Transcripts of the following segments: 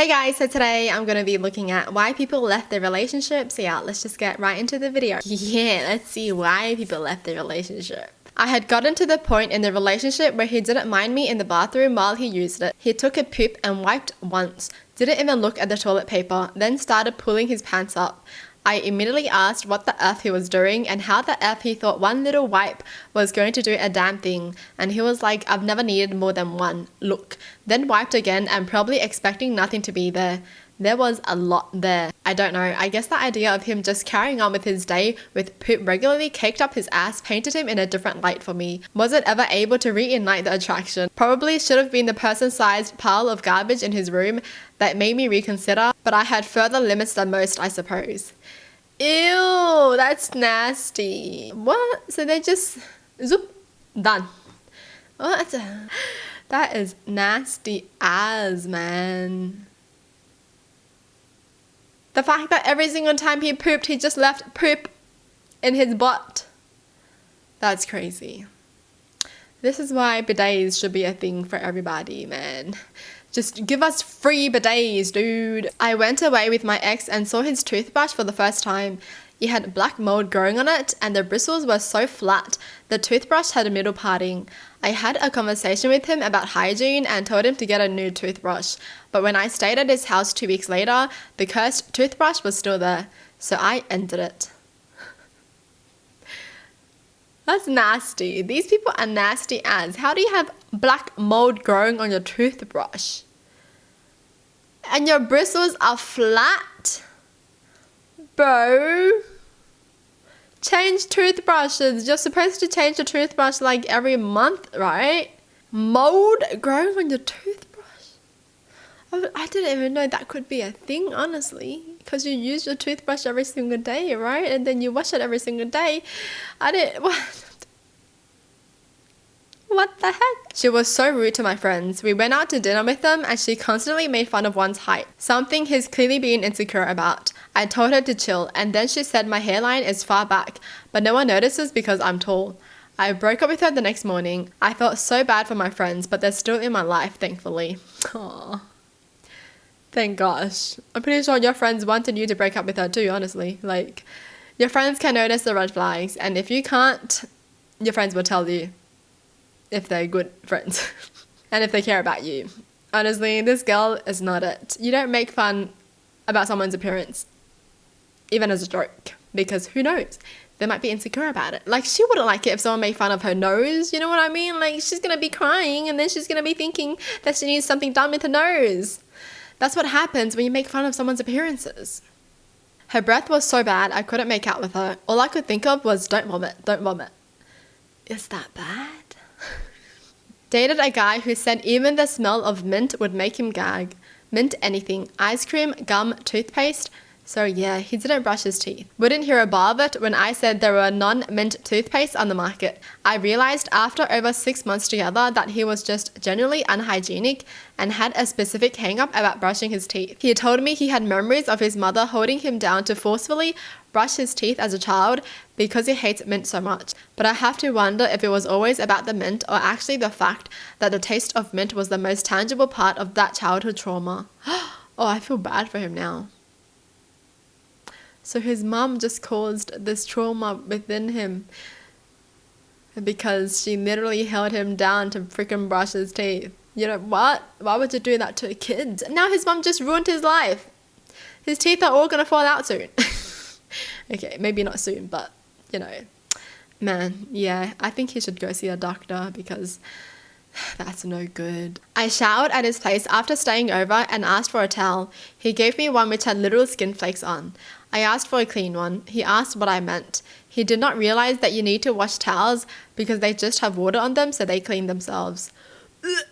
Hey guys, so today I'm going to be looking at why people left their relationships. So yeah, let's just get right into the video. Yeah, let's see why people left their relationship. I had gotten to the point in the relationship where he didn't mind me in the bathroom while he used it. He took a poop and wiped once, didn't even look at the toilet paper, then started pulling his pants up. I immediately asked what the F he was doing and how the F he thought one little wipe was going to do a damn thing, and he was like, I've never needed more than one, look. Then wiped again and probably expecting nothing to be there. There was a lot there. I don't know, I guess the idea of him just carrying on with his day with poop regularly caked up his ass painted him in a different light for me. Wasn't ever able to reignite the attraction. Probably should have been the person-sized pile of garbage in his room that made me reconsider, but I had further limits than most, I suppose. Ew, that's nasty. What? So they just zoop, done. What? That is nasty as, man. The fact that every single time he pooped, he just left poop in his butt. That's crazy. This is why bidets should be a thing for everybody, man. Just give us free bidets, dude. I went away with my ex and saw his toothbrush for the first time. It had black mold growing on it and the bristles were so flat. The toothbrush had a middle parting. I had a conversation with him about hygiene and told him to get a new toothbrush. But when I stayed at his house 2 weeks later, the cursed toothbrush was still there. So I ended it. That's nasty. These people are nasty as. How do you have black mold growing on your toothbrush? And your bristles are flat? Bro. Change toothbrushes. You're supposed to change your toothbrush like every month, right? Mold growing on your toothbrush? I didn't even know that could be a thing, honestly. Because you use your toothbrush every single day, right? And then you wash it every single day. What the heck? She was so rude to my friends. We went out to dinner with them and she constantly made fun of one's height. Something he's clearly being insecure about. I told her to chill and then she said my hairline is far back, but no one notices because I'm tall. I broke up with her the next morning. I felt so bad for my friends, but they're still in my life, thankfully. Aww. Thank gosh. I'm pretty sure your friends wanted you to break up with her too, honestly. Like, your friends can notice the red flags, and if you can't, your friends will tell you if they're good friends and if they care about you. Honestly, this girl is not it. You don't make fun about someone's appearance, even as a joke, because who knows? They might be insecure about it. Like, she wouldn't like it if someone made fun of her nose, you know what I mean? Like, she's gonna be crying and then she's gonna be thinking that she needs something done with her nose. That's what happens when you make fun of someone's appearances. Her breath was so bad, I couldn't make out with her. All I could think of was, don't vomit, don't vomit. Is that bad? Dated a guy who said even the smell of mint would make him gag. Mint anything, ice cream, gum, toothpaste. So yeah, he didn't brush his teeth. Wouldn't hear a bar of it when I said there were non-mint toothpaste on the market. I realized after over 6 months together that he was just genuinely unhygienic and had a specific hang-up about brushing his teeth. He told me he had memories of his mother holding him down to forcefully brush his teeth as a child because he hates mint so much. But I have to wonder if it was always about the mint or actually the fact that the taste of mint was the most tangible part of that childhood trauma. Oh, I feel bad for him now. So his mum just caused this trauma within him because she literally held him down to freaking brush his teeth. You know what? Why would you do that to a kid? Now his mum just ruined his life. His teeth are all gonna fall out soon. Okay, maybe not soon, but you know. Man, yeah, I think he should go see a doctor because that's no good. I showered at his place after staying over and asked for a towel. He gave me one which had little skin flakes on. I asked for a clean one. He asked what I meant. He did not realize that you need to wash towels because they just have water on them so they clean themselves. Ugh.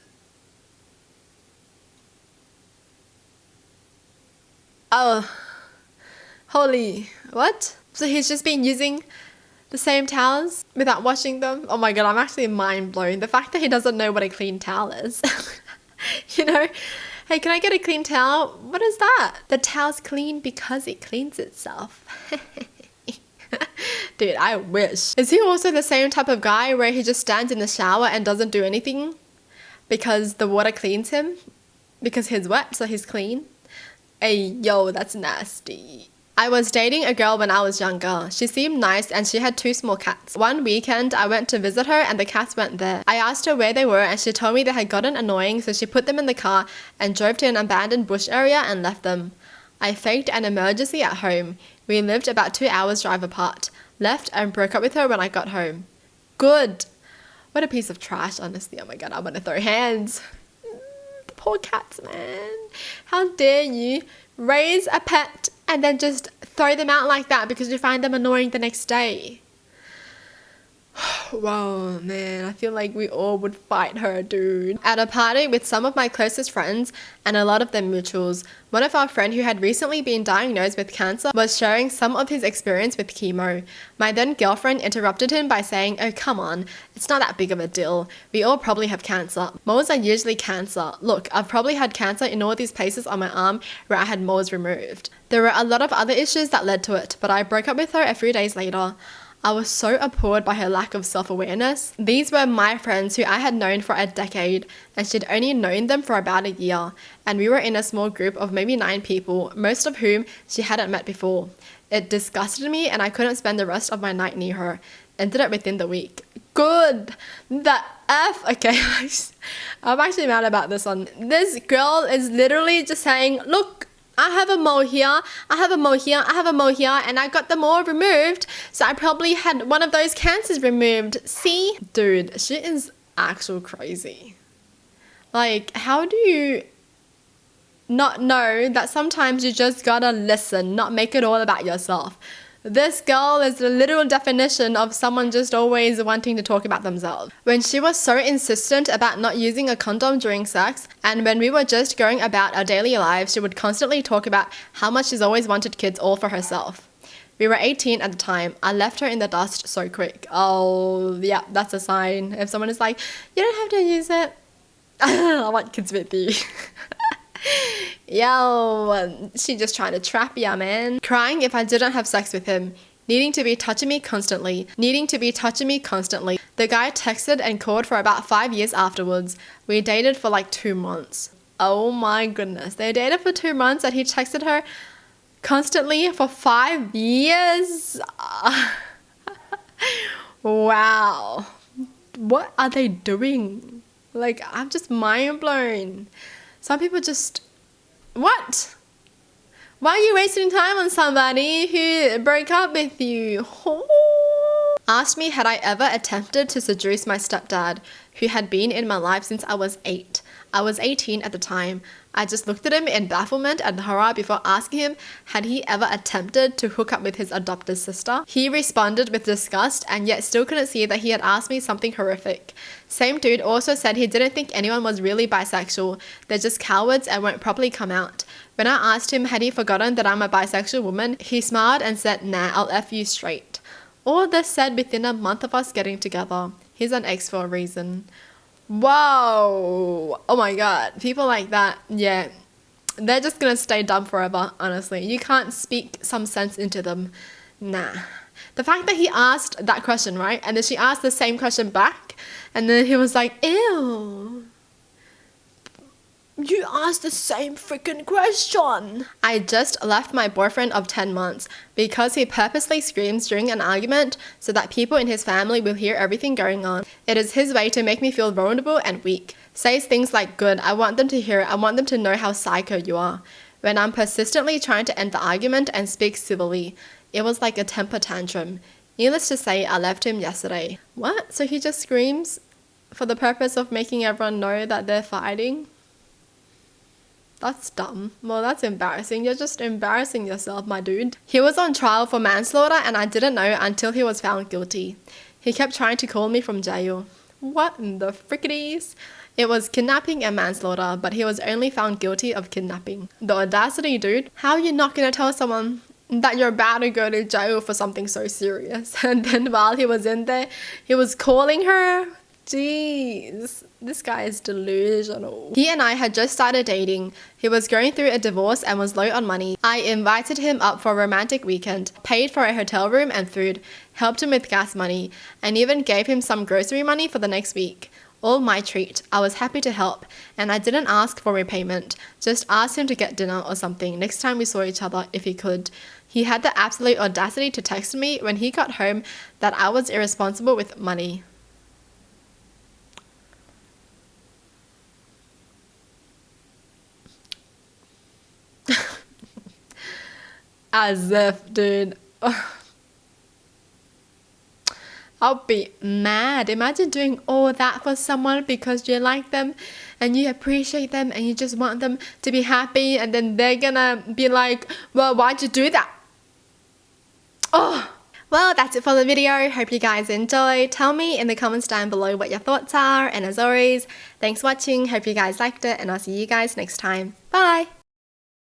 Oh, holy, what? So he's just been using the same towels without washing them? Oh my god, I'm actually mind blown. The fact that he doesn't know what a clean towel is. You know? Hey, can I get a clean towel? What is that? The towel's clean because it cleans itself. Dude, I wish. Is he also the same type of guy where he just stands in the shower and doesn't do anything because the water cleans him? Because he's wet, so he's clean? Hey, yo, that's nasty. I was dating a girl when I was younger. She seemed nice and she had 2 small cats. One weekend, I went to visit her and the cats weren't there. I asked her where they were and she told me they had gotten annoying, so she put them in the car and drove to an abandoned bush area and left them. I faked an emergency at home. We lived about 2 hours drive apart. Left and broke up with her when I got home. Good. What a piece of trash, honestly. Oh my god, I want to throw hands. The poor cats, man. How dare you raise a pet and then just throw them out like that because you find them annoying the next day. Whoa, man, I feel like we all would fight her, dude. At a party with some of my closest friends and a lot of them mutuals, one of our friends who had recently been diagnosed with cancer was sharing some of his experience with chemo. My then girlfriend interrupted him by saying, "Oh, come on, it's not that big of a deal. We all probably have cancer. Moles are usually cancer. Look, I've probably had cancer in all these places on my arm where I had moles removed." There were a lot of other issues that led to it, but I broke up with her a few days later. I was so appalled by her lack of self-awareness. These were my friends who I had known for a decade, and she'd only known them for about a year, and we were in a small group of maybe 9 people, most of whom she hadn't met before. It disgusted me and I couldn't spend the rest of my night near her. Ended it within the week. Good. The F. Okay, I'm actually mad about this one. This girl is literally just saying, look, I have a mole here, I have a mole here, I have a mole here, and I got them all removed, so I probably had one of those cancers removed. See? Dude, she is actual crazy. Like, how do you not know that sometimes you just gotta listen, not make it all about yourself? This girl is the literal definition of someone just always wanting to talk about themselves. When she was so insistent about not using a condom during sex, and when we were just going about our daily lives, she would constantly talk about how much she's always wanted kids all for herself. We were 18 at the time. I left her in the dust so quick. Oh, yeah, that's a sign. If someone is like, you don't have to use it. I want kids with you. Yo, she just trying to trap ya, man. Crying if I didn't have sex with him. Needing to be touching me constantly. The guy texted and called for about 5 years afterwards. We dated for like 2 months. Oh my goodness. They dated for 2 months and he texted her constantly for 5 years. Wow. What are they doing? Like, I'm just mind blown. Some people just, what? Why are you wasting time on somebody who broke up with you? Asked me had I ever attempted to seduce my stepdad, who had been in my life since I was 8. I was 18 at the time. I just looked at him in bafflement and horror before asking him had he ever attempted to hook up with his adopted sister. He responded with disgust and yet still couldn't see that he had asked me something horrific. Same dude also said he didn't think anyone was really bisexual. They're just cowards and won't properly come out. When I asked him had he forgotten that I'm a bisexual woman, he smiled and said, "Nah, I'll F you straight." All this said within a month of us getting together. He's an ex for a reason. Whoa. Oh my god. People like that, yeah, they're just gonna stay dumb forever, honestly. You can't speak some sense into them. Nah. The fact that he asked that question, right? And then she asked the same question back. And then he was like, ew. You asked the same freaking question. I just left my boyfriend of 10 months because he purposely screams during an argument so that people in his family will hear everything going on. It is his way to make me feel vulnerable and weak. Says things like, good, I want them to hear it. I want them to know how psycho you are. When I'm persistently trying to end the argument and speak civilly, it was like a temper tantrum. Needless to say, I left him yesterday. What? So he just screams for the purpose of making everyone know that they're fighting? That's dumb. Well, that's embarrassing. You're just embarrassing yourself, my dude. He was on trial for manslaughter and I didn't know until he was found guilty. He kept trying to call me from jail. What in the frickities? It was kidnapping and manslaughter, but he was only found guilty of kidnapping. The audacity, dude. How are you not gonna tell someone that you're about to go to jail for something so serious? And then while he was in there, he was calling her? Jeez, this guy is delusional. He and I had just started dating. He was going through a divorce and was low on money. I invited him up for a romantic weekend, paid for a hotel room and food, helped him with gas money, and even gave him some grocery money for the next week. All my treat. I was happy to help, and I didn't ask for repayment. Just asked him to get dinner or something next time we saw each other if he could. He had the absolute audacity to text me when he got home that I was irresponsible with money. As if, dude. I'll be mad. Imagine doing all that for someone because you like them and you appreciate them and you just want them to be happy, and then they're gonna be like, well, why'd you do that? Oh. Well, that's it for the video. Hope you guys enjoyed. Tell me in the comments down below what your thoughts are, and as always, thanks for watching. Hope you guys liked it, and I'll see you guys next time. Bye!